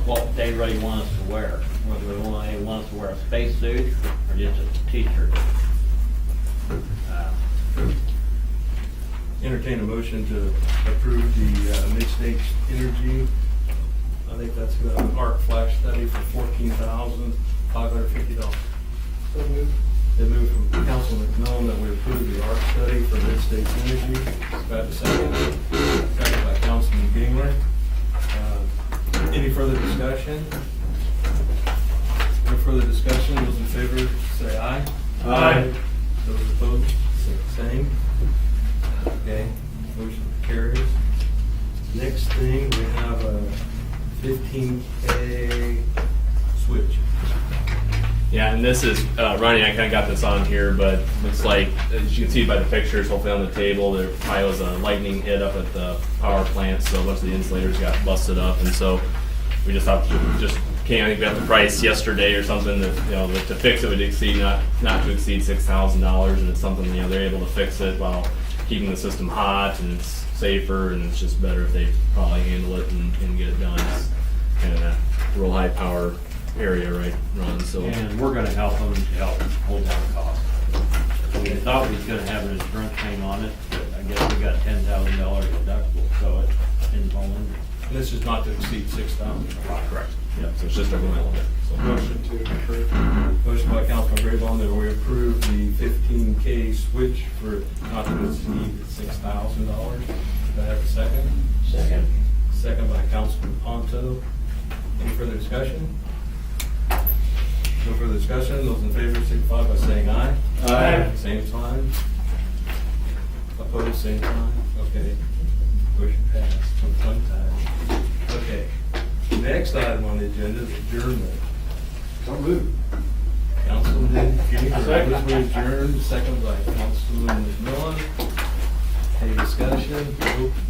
what they really want us to wear, whether they want us to wear a spacesuit or just a t-shirt. Entertain a motion to approve the Mid-States Energy, I think that's an arc flash study for $14,550. So moved. They moved from Councilman McMillan that we approve the arc study for Mid-States Energy. Do I have a second? Second by Councilman Gingler. Any further discussion? No further discussion, those in favor say aye. Aye. Those opposed, say the same. Okay, motion carries. Next thing, we have a 15K switch. Yeah, and this is running, I kind of got this on here, but looks like, as you can see by the pictures, hopefully on the table, there probably was a lightning hit up at the power plant, so a bunch of the insulators got busted up, and so we just thought, just came, I think we got the price yesterday or something that, you know, that to fix it would exceed, not to exceed $6,000, and it's something, you know, they're able to fix it while keeping the system hot, and it's safer, and it's just better if they probably handle it and get it done. It's kind of that real high power area, right, Ron, so. And we're gonna help them to help hold down costs. We thought we was gonna have an insurance claim on it, but I guess we got $10,000 deductible, so it didn't fall in. This is not to exceed 6,000. Correct. Yeah, so it's just a little bit, so. Motion to approve. Motion by Councilman Graybon that we approve the 15K switch for not to exceed $6,000. Do I have a second? Second. Second by Councilman Ponto. Any further discussion? No further discussion. Those in favor signify by saying aye. Aye. Same sign. Opposed, same sign. Okay. Motion passed. One time. Okay. Next item on the agenda is adjournment. So moved. Councilman Gingrich, moves to adjourn, second by Councilman McMillan. Any discussion?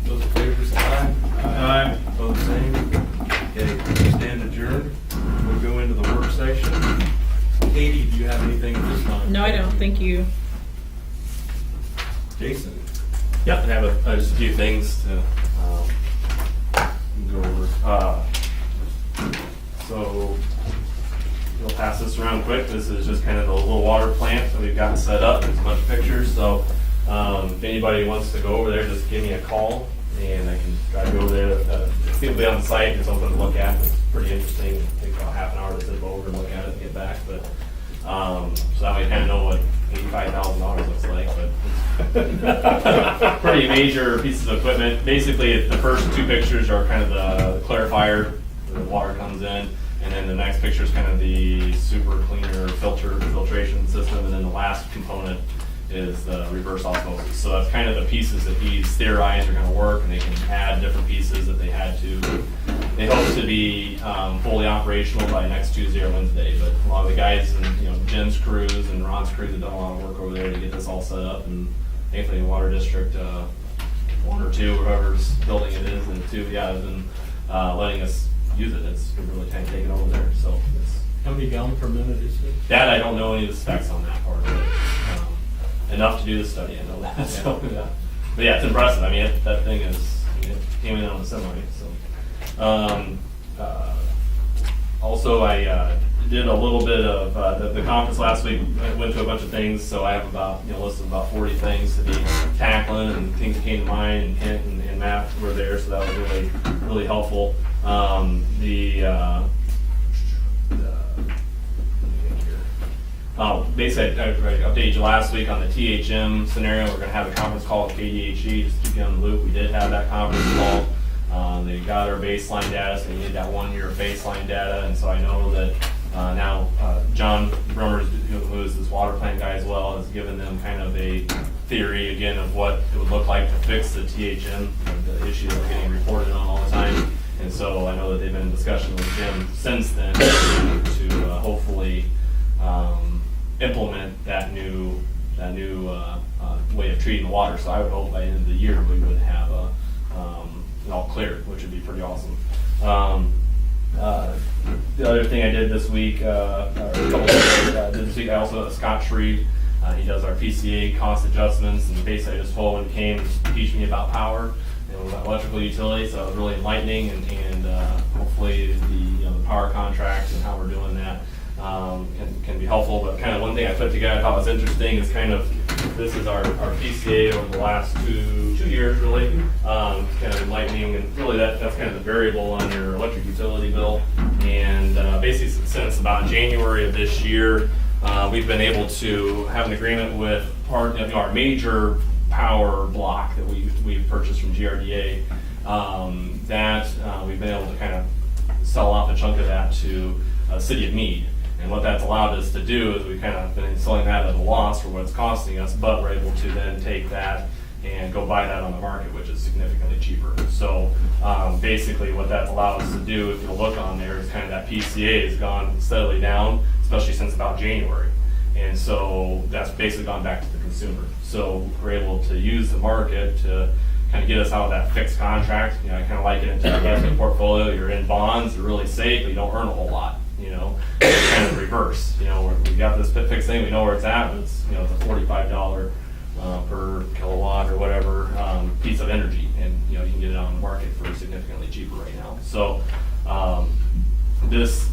Those in favor say aye. Aye. Opposed, same. Okay, we stand adjourned. We'll go into the work session. Katie, do you have anything at this time? No, I don't. Thank you. Jason? Yep, I have just a few things to go over. So we'll pass this around quick. This is just kind of the little water plant that we've got set up. There's a bunch of pictures. So if anybody wants to go over there, just give me a call and I can drive you over there. It'll be on the site. It's open to look at. It's pretty interesting. It takes about half an hour to zip over and look at it and get back. But so that way you kind of know what $85,000 looks like. But pretty major pieces of equipment. Basically, the first two pictures are kind of the clarifier, where the water comes in, and then the next picture is kind of the super cleaner filtration system, and then the last component is the reverse osmosis. So that's kind of the pieces that these theorized are going to work, and they can add different pieces that they had to. They hope to be fully operational by next Tuesday or Wednesday, but a lot of the guys and Jim's crews and Ron's crews have done a lot of work over there to get this all set up, and thankfully the water district, one or two, whoever's building it is, and two, has been letting us use it. It's really kind of taken over there. So it's, How many gallons per minute is it? that I don't know any of the specs on that part of it. Enough to do the study, I know that. So, yeah. But yeah, it's impressive. I mean, that thing is, it came in on a semi. So, also, I did a little bit of the conference last week. I went to a bunch of things, so I have about a list of about 40 things to be tackling, and things that came to mind. And Kent and Matt were there, so that was really helpful. Basically, I updated you last week on the THM scenario. We're going to have a conference call with KDHE just to keep you on the loop. We did have that conference call. They got our baseline data, so we need that 1 year baseline data. And so I know that now John Brummers, who is this water plant guy as well, has given them kind of a theory again of what it would look like to fix the THM, the issue that we're getting reported on all the time. And so I know that they've been in discussion with Jim since then to hopefully implement that new way of treating the water. So I would hope by the end of the year we would have it all cleared, which would be pretty awesome. The other thing I did this week, or a couple of days, did this week, I also Scott Shreve. He does our PCA cost adjustments, and basically I just told him, came to teach me about power and electrical utility. So it was really enlightening, and hopefully the power contracts and how we're doing that. Can be helpful, but kind of one thing I put together I thought was interesting is kind of, this is our PCA over the last two years really, kind of enlightening, and really that's kind of the variable on your electric utility bill. And basically since about January of this year, we've been able to have an agreement with our major power block that we've purchased from GRDA, that we've been able to kind of sell off a chunk of that to City of Meade. And what that's allowed us to do is we've kind of been selling that at a loss for what it's costing us, but we're able to then take that and go buy that on the market, which is significantly cheaper. So basically what that allows us to do, if you look on there, is kind of that PCA has gone steadily down, especially since about January. And so that's basically gone back to the consumer. So we're able to use the market to kind of get us out of that fixed contract. You know, I kind of like it into the investment portfolio. You're in bonds, you're really safe, but you don't earn a whole lot. You know, it's kind of reverse. You know, we got this fixed thing, we know where it's at, but it's, you know, it's a $45 per kilowatt or whatever piece of energy, and you know you can get it on the market for significantly cheaper right now. So this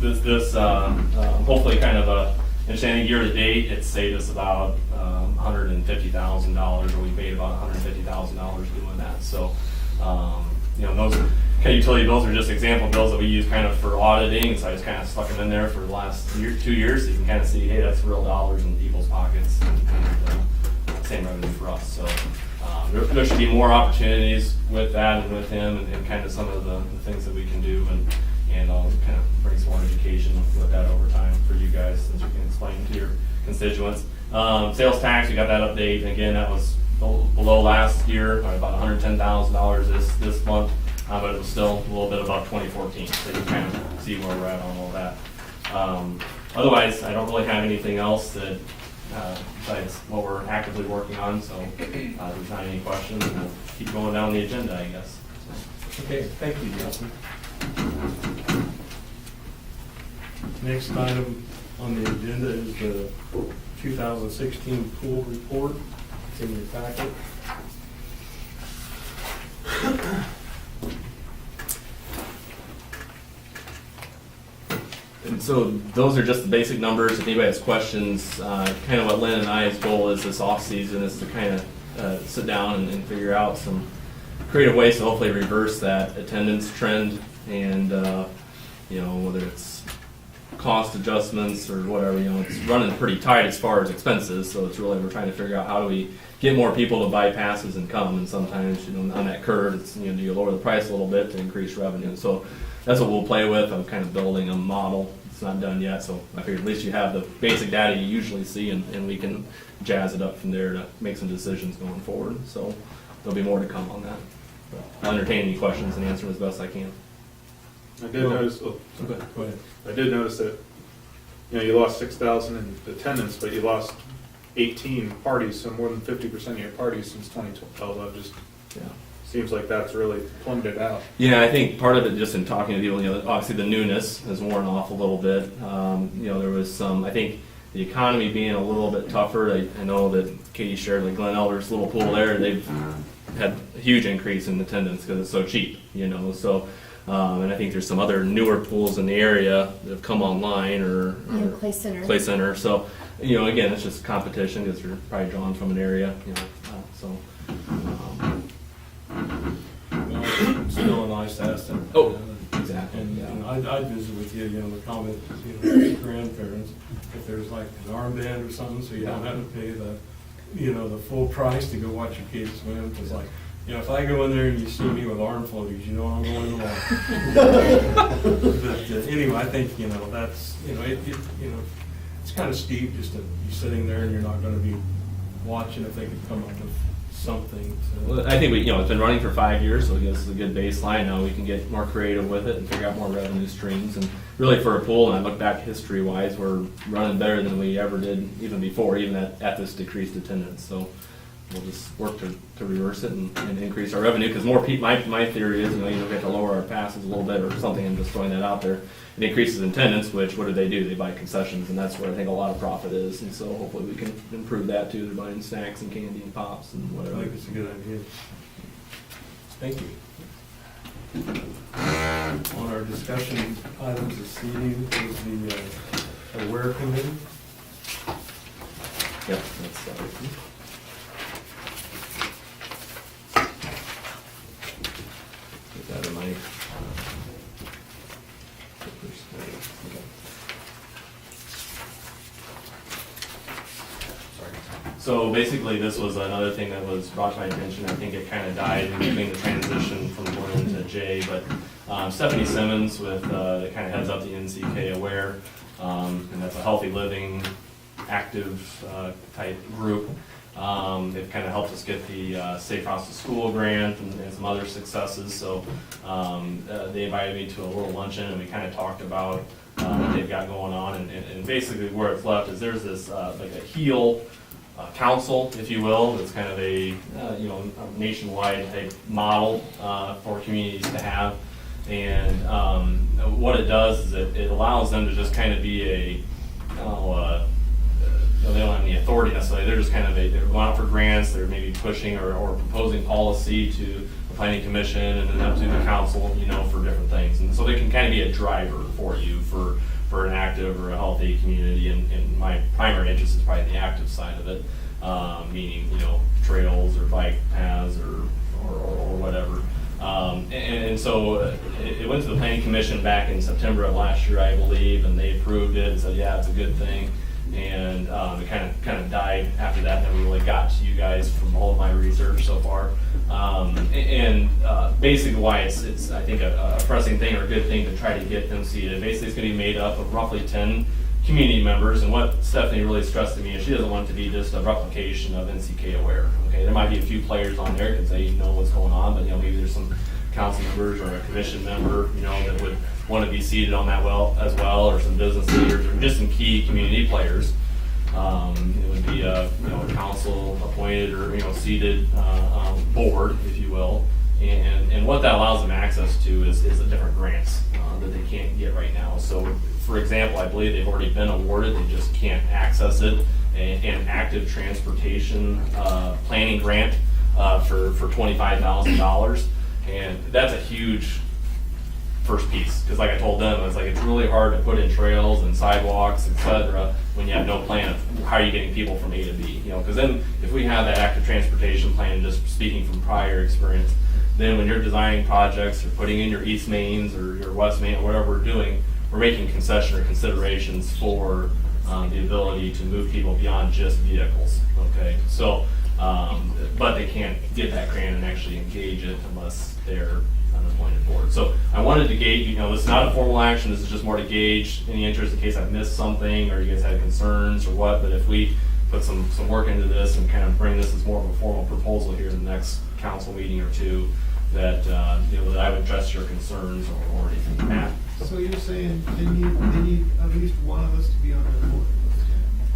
hopefully kind of a interesting year to date. It's saved us about $150,000, or we paid about $150,000 doing that. So you know, those kind of utility bills are just example bills that we use kind of for auditing. So I just kind of stuck them in there for the last 2 years, so you can kind of see, hey, that's real dollars in people's pockets, and same revenue for us. So there should be more opportunities with that and with him, and kind of some of the things that we can do, and I'll kind of bring some more education with that over time for you guys, so you can explain to your constituents. Sales tax, we got that update, and again, that was below last year, about $110,000 this month, but it was still a little bit above 2014, so you can kind of see where we're at on all that. Otherwise, I don't really have anything else that besides what we're actively working on, so there's not any questions, and we'll keep going down the agenda, I guess. Okay, thank you, Justin. Next item on the agenda is the 2016 pool report. It's in your packet. And so those are just the basic numbers. If anybody has questions, kind of what Lynn and I's goal is this off season is to kind of sit down and figure out some creative ways to hopefully reverse that attendance trend, and you know, whether it's cost adjustments or whatever, you know, it's running pretty tight as far as expenses. So it's really, we're trying to figure out how do we get more people to buy passes and come. And sometimes, you know, on that curve, it's, you know, do you lower the price a little bit to increase revenue? So that's what we'll play with. I'm kind of building a model. It's not done yet, so I figured at least you have the basic data you usually see, and we can jazz it up from there to make some decisions going forward. So there'll be more to come on that. But I'll entertain any questions and answer them as best I can. I did notice, Go ahead. I did notice that, you know, you lost 6,000 in attendance, but you lost 18 parties, so more than 50% of your parties since 2012. Just Yeah. seems like that's really plummeted out. Yeah, I think part of it, just in talking to people, you know, obviously the newness has worn off a little bit. You know, there was some, I think the economy being a little bit tougher, I know that Katie shared, like Glen Elder's little pool there, they've had a huge increase in attendance because it's so cheap, you know, so, and I think there's some other newer pools in the area that have come online, or Clay Center. Clay Center, so, you know, again, it's just competition because you're probably drawn from an area, you know, so. Well, it's still a nice asset. Oh, exactly, And yeah. I'd visit with you, you know, the comment, you know, grandparents, if there's like an armband or something, so you don't have to pay the, you know, the full price to go watch your kids swim, because like, you know, if I go in there and you see me with arm floaties, you know I'm going along. But anyway, I think, you know, that's, you know, you know, it's kind of steep just to be sitting there and you're not gonna be watching if they could come up with something to. Well, I think we, you know, it's been running for 5 years, so I guess it's a good baseline. Now we can get more creative with it and figure out more revenue streams. And really for a pool, and I look back history-wise, we're running better than we ever did even before, even at this decreased attendance. So we'll just work to reverse it and increase our revenue, because more people, my theory is, you know, we have to lower our passes a little bit or something. I'm just throwing that out there. It increases attendance, which what do? They buy concessions, and that's where I think a lot of profit is. And so hopefully we can improve that too. They're buying snacks and candy and pops and I whatever. think it's a good idea. Thank you. On our discussion items this evening is the Aware Committee. Yep, that's, Get that in my, So basically, this was another thing that was brought to my attention. I think it kind of died in between the transition from Glenn to Jay, but Stephanie Simmons that kind of heads up the NCK Aware, and that's a healthy living, active type group. They've kind of helped us get the Safe House to School grant and some other successes. So they invited me to a little luncheon, and we kind of talked about what they've got going on. And basically, where it's left is there's this like a HEAL council, if you will. It's kind of a a nationwide type model for communities to have. And what it does is it allows them to just kind of be they don't have any authority necessarily. They're just kind of they're going out for grants. They're maybe pushing or proposing policy to the planning commission and then up to the council, for different things. And so they can kind of be a driver for you for an active or a healthy community. And my primary interest is probably the active side of it, meaning trails or bike paths or whatever. And so it went to the planning commission back in September of last year, I believe, and they approved it and said, yeah, it's a good thing. And it kind of died after that. Never really got to you guys from all of my research so far. Basically, why it's I think a pressing thing or a good thing to try to get them seated. Basically, it's going to be made up of roughly 10 community members. And what Stephanie really stressed to me is she doesn't want it to be just a replication of NCK Aware. Okay, there might be a few players on there because they know what's going on, but maybe there's some council members or a commission member, that would want to be seated on that as well, or some business leaders, or just some key community players. It would be a council appointed or seated board, if you will. And what that allows them access to is the different grants that they can't get right now. So, for example, I believe they've already been awarded; they just can't access it. An active transportation planning grant for $25,000. And that's a huge first piece, because like I told them, it's really hard to put in trails and sidewalks, etc., when you have no plan of how are you getting people from A to B. Because then if we have that active transportation plan, just speaking from prior experience, then when you're designing projects or putting in your east mains or your west main or whatever we're doing, we're making concession or considerations for the ability to move people beyond just vehicles. Okay, so. But they can't get that grant and actually engage it unless they're an appointed board. So I wanted to gauge, this is not a formal action, this is just more to gauge any interest in case I've missed something or you guys had concerns or what, but if we put some work into this and kind of bring this as more of a formal proposal here in the next council meeting or two, that, that I would address your concerns or anything. Matt? So you're saying they need at least one of us to be on their board?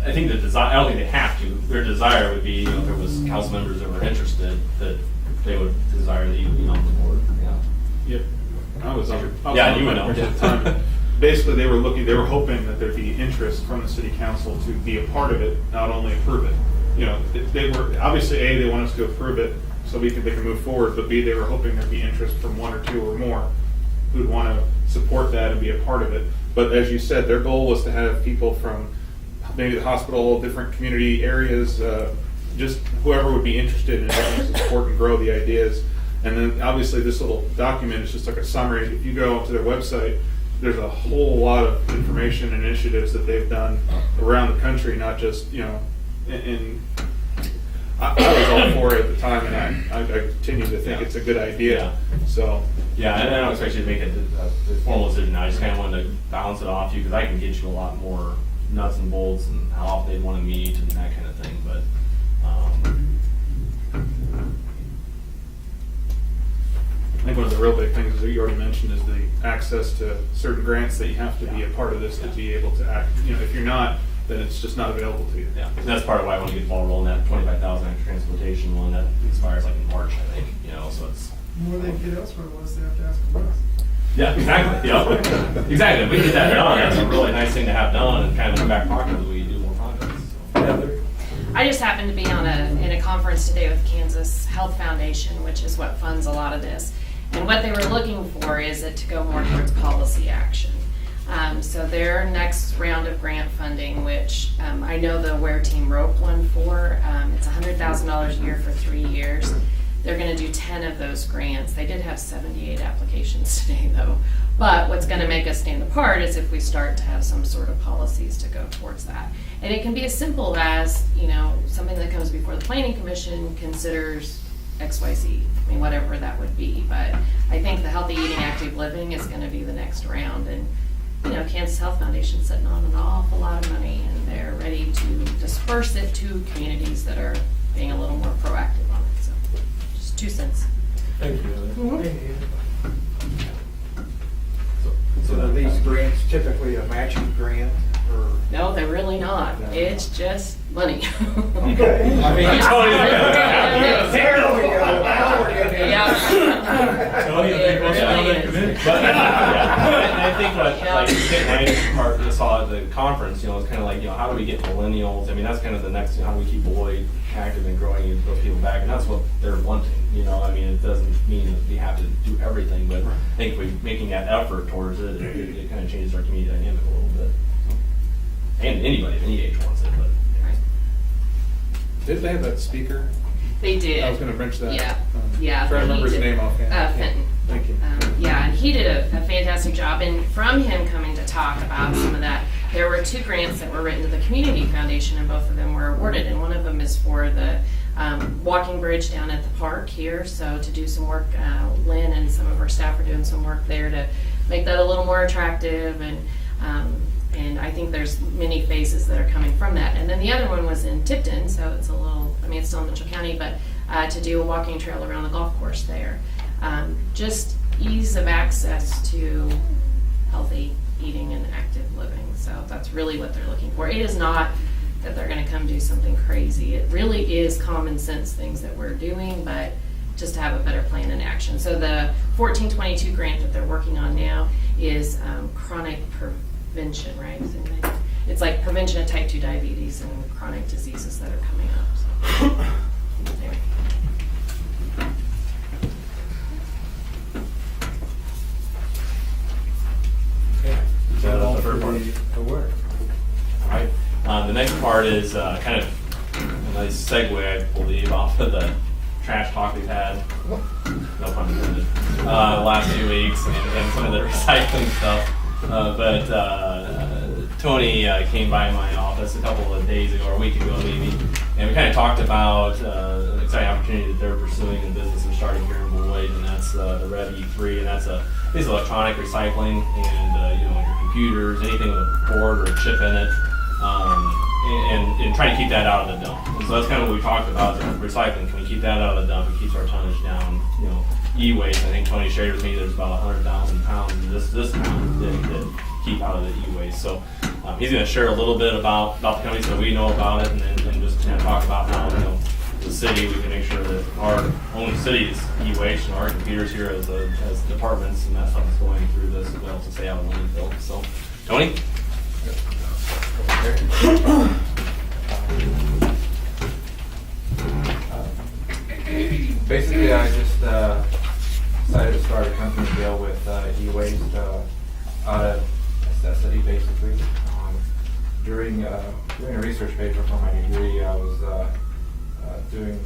I think I don't think they have to. Their desire would be, if there was council members that were interested, that they would desire that you be on the board. Yeah. Yep. I was on you would know. at the time. Basically, they were hoping that there'd be interest from the city council to be a part of it, not only approve it. They were, obviously, A, they want us to approve it so they can move forward, but B, they were hoping there'd be interest from one or two or more who'd want to support that and be a part of it. But as you said, their goal was to have people from maybe the hospital, different community areas, just whoever would be interested in helping to support and grow the ideas. And then obviously this little document is just like a summary. If you go onto their website, there's a whole lot of information and initiatives that they've done around the country, not just, and I was all for it at the time, and I continue to think it's a good idea. So. Yeah, and I don't expect you to make a formal decision. I just kind of wanted to bounce it off you because I can get you a lot more nuts and bolts and how often they'd want to meet and that kind of thing, but I think one of the real big things that you already mentioned is the access to certain grants that you have to be a part of this to be able to act. If you're not, then it's just not available to you. yeah, and that's part of why I want to get the ball rolling. That 25,000 extra transportation one that expires like in March, I think. So it's The more they get elsewhere, the less they have to ask from us. yeah, exactly. Yeah, exactly. If we get that done, that's a really nice thing to have done and kind of in the back pocket as we do more projects. So. Heather? I just happened to be in a conference today with Kansas Health Foundation, which is what funds a lot of this. And what they were looking for is it to go more towards policy action. So their next round of grant funding, which I know the Aware team wrote one for, it's $100,000 a year for 3 years. They're going to do 10 of those grants. They did have 78 applications today, though. But what's going to make us stand apart is if we start to have some sort of policies to go towards that. And it can be as simple as, something that comes before the Planning Commission considers XYZ. I mean, whatever that would be. But I think the Healthy Eating, Active Living is going to be the next round. And Kansas Health Foundation's sitting on an awful lot of money, and they're ready to disperse it to communities that are being a little more proactive on it. So, just 2 cents. Thank you, Heather. So are these grants typically a matching grant, or? No, they're really not. It's just money. Okay. I mean, There we go. Now we're getting in. Yeah. Tony, I think most of really that is. committee. But I think what, Yeah. like, Kent part just saw at the conference, it's kind of like, how do we get millennials? I mean, that's kind of the next, how do we keep Beloit active and growing and those people back? And that's what they're wanting, I mean, it doesn't mean that we have to do everything, but I think we're making that effort towards it, it kind of changes our community dynamic a little bit. And anybody of any age wants it, but. Did they have that speaker? They did. I was going to mention that. Yeah. I'm Yeah. trying to remember he his did. name offhand. Fenton. Thank you. Yeah, and he did a fantastic job. And from him coming to talk about some of that, there were 2 grants that were written to the Community Foundation, and both of them were awarded. And one of them is for the walking bridge down at the park here. So to do some work, Lynn and some of our staff are doing some work there to make that a little more attractive. And I think there's many phases that are coming from that. And then the other one was in Tipton, so it's it's still in Mitchell County, but to do a walking trail around the golf course there. Just ease of access to healthy eating and active living. So that's really what they're looking for. It is not that they're going to come do something crazy. It really is common sense things that we're doing, but just to have a better plan in action. So the 1422 grant that they're working on now is chronic prevention, right? It's like prevention of type 2 diabetes and chronic diseases that are coming up. So, anyway. Okay. So All that's the for third part. the Aware. All right. The next part is kind of a nice segue, I believe, off of the trash talk we've had, no pun intended, the last few weeks and some of the recycling stuff. But Tony came by my office a couple of days ago, or a week ago maybe, and we kind of talked about an exciting opportunity that they're pursuing in business and starting here in Beloit, and that's the Rev E3, and that's it's electronic recycling, and your computers, anything with a board or a chip in it, and try to keep that out of the dump. And so that's kind of what we talked about, recycling. Can we keep that out of the dump? It keeps our tonnage down. E-waste, I think Tony shared with me there's about 100,000 pounds in this town that keep out of the e-waste. So he's going to share a little bit about the company so we know about it, and then just kind of talk about how the city, we can make sure that our own city's e-waste and our computers here as departments and that stuff is going through this as well to stay out of landfill. So, Tony? Basically, I just decided to start a company to deal with e-waste out of necessity, basically. During a research paper for my degree, I was doing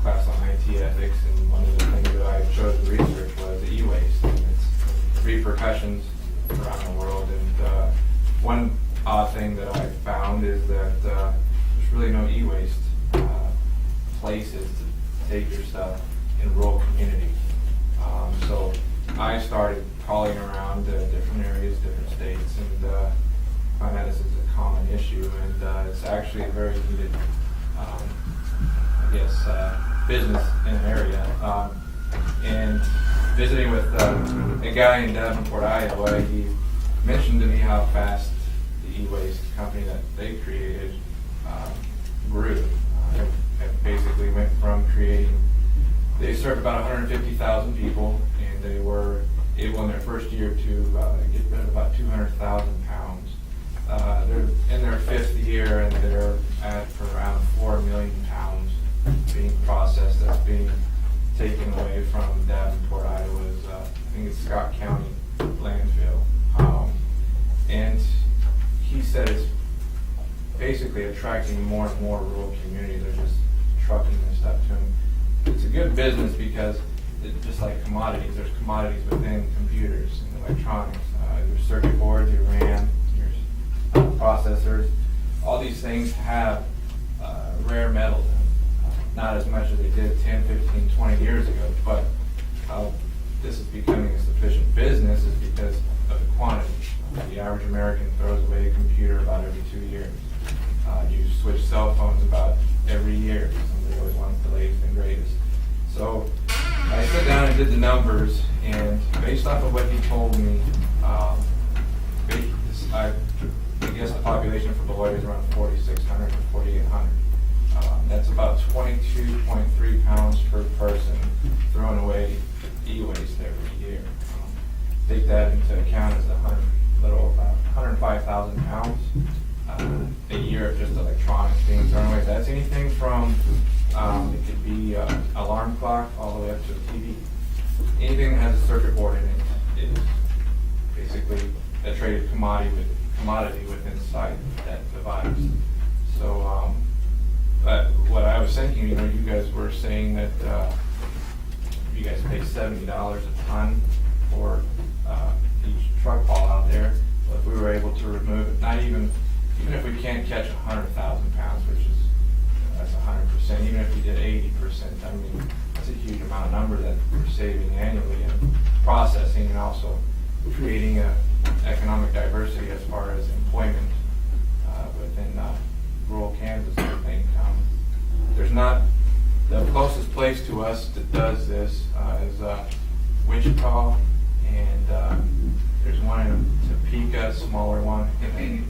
class on IT ethics, and one of the things that I chose to research was the e-waste and its repercussions around the world. And one odd thing that I found is that there's really no e-waste places to take your stuff in rural communities. So I started calling around different areas, different states, and find that this is a common issue, and it's actually a very needed, business in an area. And visiting with a guy in Davenport, Iowa, he mentioned to me how fast the e-waste company that they created grew. It basically went from they served about 150,000 people, and they were able in their first year to get rid of about 200,000 pounds. They're in their 5th year, and they're at around 4 million pounds being processed that's being taken away from Davenport, Iowa's basically attracting more and more rural communities. They're just trucking their stuff to them. It's a good business because it's just like commodities. There's commodities within computers and electronics. Your circuit boards, your RAM, your processors. All these things have rare metals in them. Not as much as they did 10, 15, 20 years ago, but how this is becoming a sufficient business is because of the quantity. The average American throws away a computer about every 2 years. You switch cell phones about every year. Somebody always wants the latest and greatest. So I sat down and did the numbers, and based off of what he told me, I guess the population for Beloit is around 4,600 to 4,800. That's about 22.3 pounds per person thrown away e-waste every year. Take that into account as a little about 105,000 pounds a year of just electronics being thrown away. That's anything from it could be an alarm clock all the way up to a TV. Anything that has a circuit board in it is basically a traded commodity within inside that device. So, but what I was thinking, you guys were saying that you guys pay $70 a ton for each truck haul out there. Well, if we were able to remove it, not even if we can't catch 100,000 pounds, which is that's 100%. Even if we did 80%, I mean that's a huge amount of number that we're saving annually in processing and also creating economic diversity as far as employment within rural Kansas. I think there's not the closest place to us that does this is Wichita, and there's one in Topeka, a smaller one, and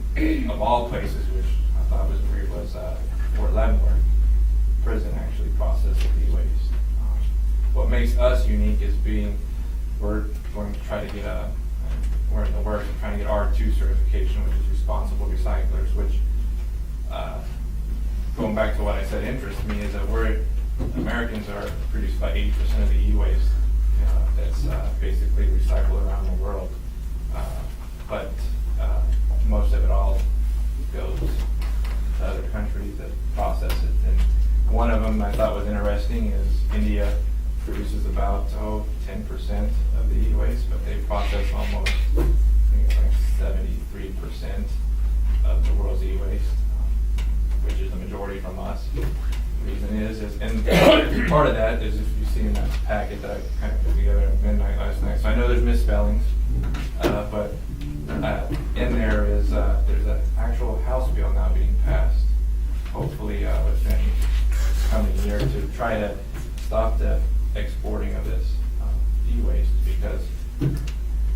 of all places, which I thought was weird, was Fort Leavenworth prison actually processes e-waste. What makes us unique is we're going to try to get we're in the works of trying to get R2 certification, which is responsible recyclers, which going back to what I said interests me is that Americans are produce about 80% of the e-waste that's basically recycled around the world. But most of it all goes to other countries that process it. And one of them I thought was interesting is India produces about 10% of the e-waste, but they process almost I think it's like 73% of the world's e-waste, which is the majority from us. The reason is and part of that is if you see in that packet that I kind of put together at midnight last night. So I know there's misspellings, but in there is there's an actual House bill now being passed, hopefully within coming year, to try to stop the exporting of this e-waste, because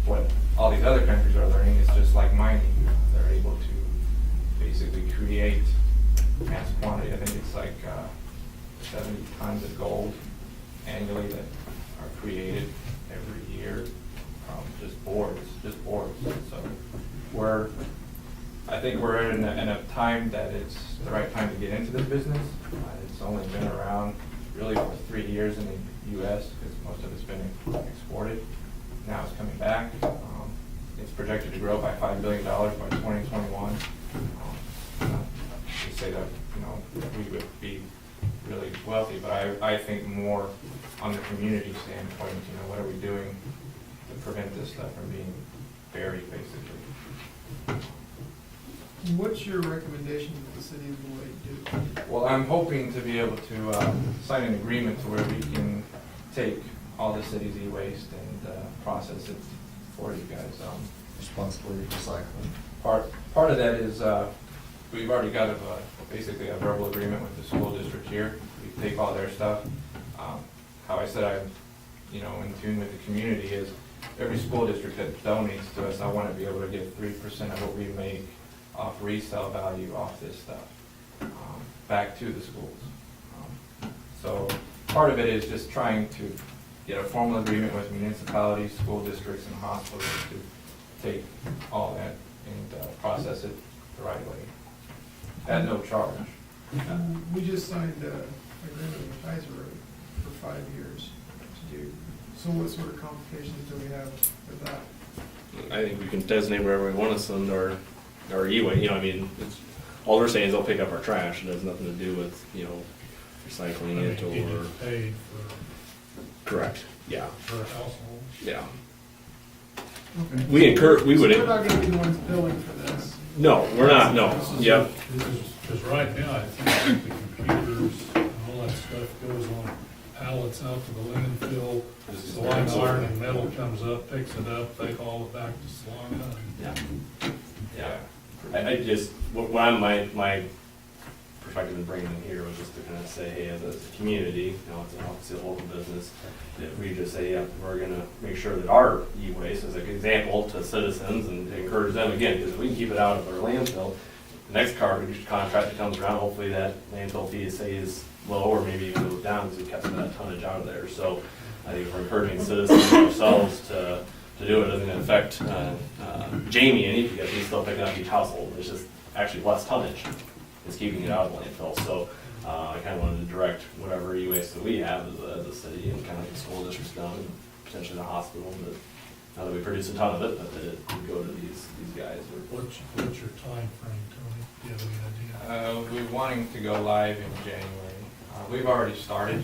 what all these other countries are learning is just like mining. They're able to basically create mass quantity. I think it's like 70 tons of gold annually that are created every year from just boards. So I think we're in a time that it's the right time to get into this business. It's only been around really for 3 years in the U.S. because most of it's been exported. Now it's coming back. It's projected to grow by $5 billion by 2021. To say that we would be really wealthy, but I think more on the community standpoint. What are we doing to prevent this stuff from being buried, basically? What's your recommendation that the city of Beloit do? Well, I'm hoping to be able to sign an agreement to where we can take all the city's e-waste and process it for you guys. Responsibly recycling. Part of that is we've already got basically a verbal agreement with the school district here. We take all their stuff. How I said I'm in tune with the community is every school district that donates to us, I want to be able to get 3% of what we make off resale value off this stuff back to the schools. So part of it is just trying to get a formal agreement with municipalities, school districts, and hospitals to take all that and process it the right way at no charge. We just signed an agreement with Kaiser Road for 5 years to do. So what sort of complications do we have with that? I think we can designate wherever we want to send our e-waste. all they're saying is they'll pick up our trash. It has nothing to do with, I recycling mean, it you or. get paid Correct, yeah, for a household. yeah. Okay. We encourage, we So would, we're not gonna be the ones billing for this. no, we're not, no, yep. Because right now, I think the computers and all that stuff goes on pallets out to the landfill. Salina Iron and Metal comes up, picks it up, they haul it back to Salina. Yeah. Yeah. I just, what I'm, my perspective in bringing them here was just to kind of say, hey, as a community, it's obviously a local business, that we just say, yeah, we're gonna make sure that our e-waste is an example to citizens and encourage them again, because if we can keep it out of our landfill, the next garbage contract that comes around, hopefully that landfill fee stays low or maybe even goes down because we kept some of that tonnage out of there. So I think if we're encouraging citizens ourselves to do it, doesn't affect Jamie any because he's still picking up each household. It's just actually less tonnage. It's keeping it out of the landfill. So I kind of wanted to direct whatever e-waste that we have as a city and kind of like the school district's done and potentially the hospital. But now that we produce a ton of it, but that it would go to these guys. What's your time frame, Tony? Do you have any idea? We're wanting to go live in January. We've already started.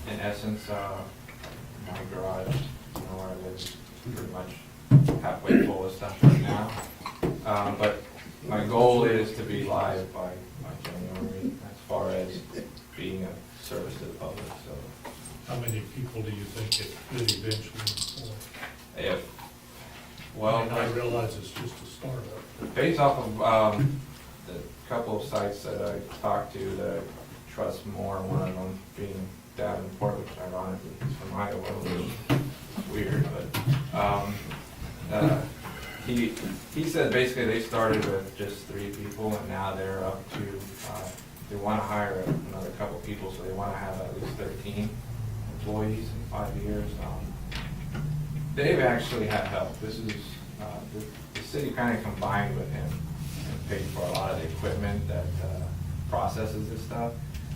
In essence, my garage, where I live, is pretty much halfway full of stuff right now. But my goal is to be live by January as far as being a service to the public. So, How many people do you think it could eventually employ? if, well, I realize it's just a startup. based off of the couple of sites that I talked to that I trust more, one of them being Davenport, which ironically is from Iowa, which is weird, but he said basically they started with just 3 people and now they're up to, they want to hire another couple people, so they want to have at least 13 employees in 5 years. They've actually had help. This is, the city kind of combined with him and paid for a lot of the equipment that processes this stuff.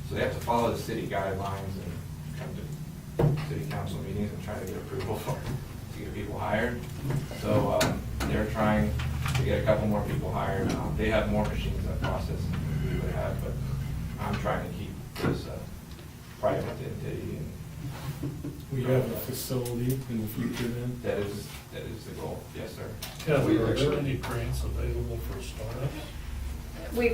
So they have to follow the city guidelines and come to city council meetings and try to get approval to get people hired. So they're trying to get a couple more people hired. They have more machines that process than we would have, but I'm trying to keep this private entity, and We have a facility in the future then? that is the goal. Yes, sir. Kevin, are there any grants available for startups?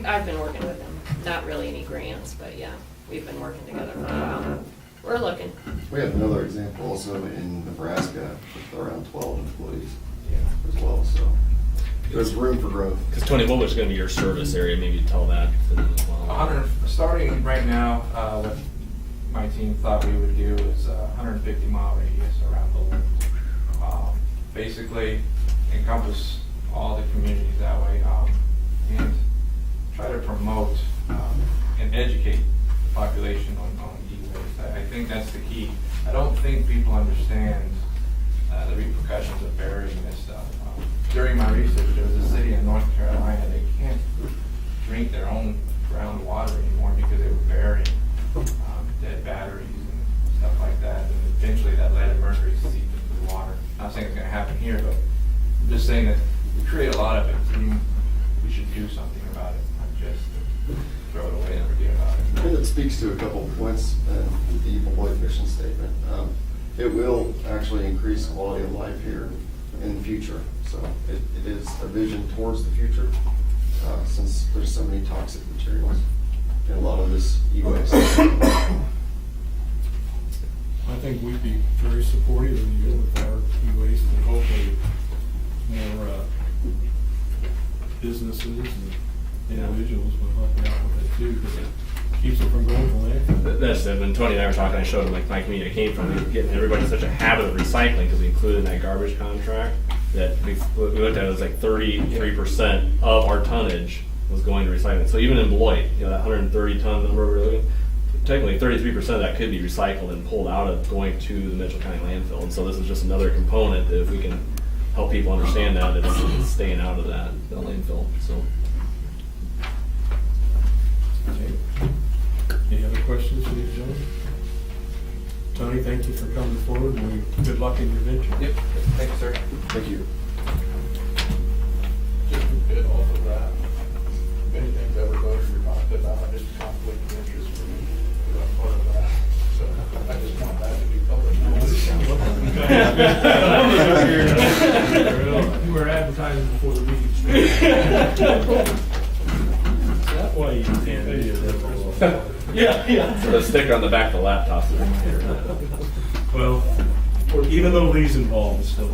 I've been working with them, not really any grants, but yeah, we've been working together for a while. We're looking. We have another example also in Nebraska with around 12 employees Yeah. as well, so there's room for growth. Because Tony, what was going to be your service area? Maybe tell that to them as well. 100, starting right now, what my team thought we would do is 150-mile radius around the loop. Basically encompass all the communities that way, and try to promote and educate the population on e-waste. I think that's the key. I don't think people understand the repercussions of burying this stuff. During my research, there was a city in North Carolina, they can't drink their own groundwater anymore because they were burying dead batteries and stuff like that, and eventually that lead and mercury seep into the water. Not saying it's going to happen here, but I'm just saying that we create a lot of it, and we should do something about it, not just throw it away and forget about it. And it speaks to a couple of points in the Beloit mission statement. It will actually increase quality of life here in the future. So it is a vision towards the future, since there's so many toxic materials in a lot of this e-waste. I think we'd be very supportive of you with our e-waste and hopefully more businesses and individuals will help you out with it too, because it keeps it from going to landfill. That's it. When Tony and I were talking, I showed him like my community I came from, we were getting everybody in such a habit of recycling because we included in that garbage contract that we looked at it was like 33% of our tonnage was going to recycling. So even in Beloit, that 130 ton number we're looking, technically 33% of that could be recycled and pulled out of going to the Mitchell County landfill. And so this is just another component that if we can help people understand that, it's staying out of that landfill. So. Okay. Any other questions for you, gentlemen? Tony, thank you for coming forward and good luck in your venture. Yep, thank you, sir. Thank you. Just a bit off of that. You were advertising before the meeting That's why you can't do that. Yeah. So the sticker on the back of the laptop. Well, even though Lee's involved, it's still.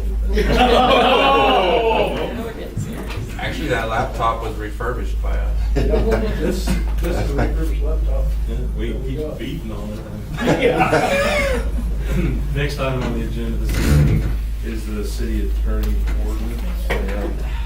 Actually, that laptop was refurbished by us. This is a refurbished laptop. We keep beating on it. Next item on the agenda this evening is the city attorney ordinance.